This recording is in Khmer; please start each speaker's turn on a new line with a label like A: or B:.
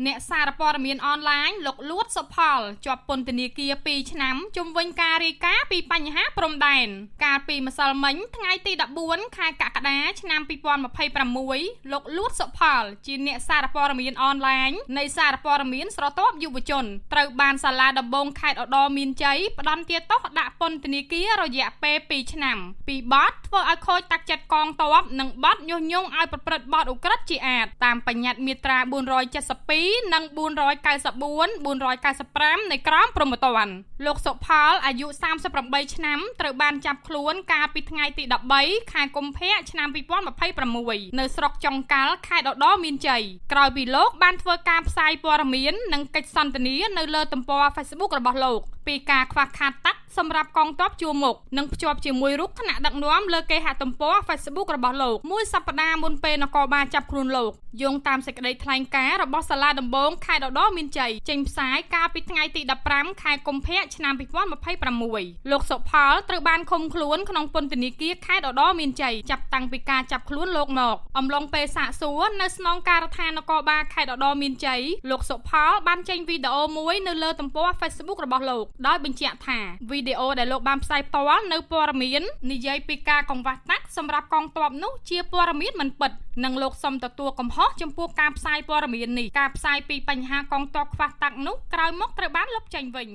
A: អ្នកសារព័ត៌មានអនឡាញលោកលួតសុផលជាប់ពន្ធនាគារ2ឆ្នាំជុំវិញការរាយការណ៍ពីបញ្ហាព្រំដែនកាលពីម្សិលមិញថ្ងៃទី14ខែកក្កដាឆ្នាំ2026លោកលួតសុផលជាអ្នកសារព័ត៌មានអនឡាញនៃសារព័ត៌មានស្រទាប់យុវជនត្រូវបានសាលាដំបងខេត្តឧត្តរមានជ័យផ្តន្ទាទោសដាក់ពន្ធនាគាររយៈពេល2ឆ្នាំពីបទធ្វើឲ្យខូចទឹកចិត្តកងទ័ពនិងបទញុះញង់ឲ្យប្រព្រឹត្តបទឧក្រិដ្ឋជាអាតតាមបញ្ញត្តិមាត្រា472និង494 495នៃក្រមព្រហ្មទណ្ឌលោកសុផលអាយុ38ឆ្នាំត្រូវបានចាប់ខ្លួនកាលពីថ្ងៃទី13ខែកុម្ភៈឆ្នាំ2026នៅស្រុកចុងកាល់ខេត្តឧត្តរមានជ័យក្រោយពីលោកបានធ្វើការផ្សាយព័ត៌មាននិងកិច្ចសន្ទនានៅលើទំព័រ Facebook របស់លោកពីការខ្វះខាតទឹកសម្រាប់កងទ័ពជួរមុខនិងភ្ជាប់ជាមួយរូបថ្នាក់ដឹកនាំលើគេហទំព័រ Facebook របស់លោកមួយសប្តាហ៍មុនពេលនគរបាលចាប់ខ្លួនលោកយោងតាមសេចក្តីថ្លែងការណ៍របស់សាលាដំបងខេត្តឧត្តរមានជ័យចេញផ្សាយកាលពីថ្ងៃទី15ខែកុម្ភៈឆ្នាំ2026លោកសុផលត្រូវបានឃុំខ្លួនក្នុងពន្ធនាគារខេត្តឧត្តរមានជ័យចាប់តាំងពីការចាប់ខ្លួនលោកមកអំឡុងពេលសាកសួរនៅស្នងការដ្ឋាននគរបាលខេត្តឧត្តរមានជ័យលោកសុផលបានចេញវីដេអូមួយនៅលើទំព័រ Facebook របស់លោកដោយបញ្ជាក់ថាវីដេអូដែលលោកបានផ្សាយផ្ទាល់នៅព័ត៌មាននិយាយពីការកង្វះទឹកសម្រាប់កងទ័ពនោះជាព័ត៌មានមិនពិតនិងលោកសុំទទួលកំហុសចំពោះការផ្សាយព័ត៌មាននេះការផ្សាយពីបញ្ហាកងទ័ពខ្វះទឹកនោះក្រោយមកត្រូវបានលុបចេញវិញ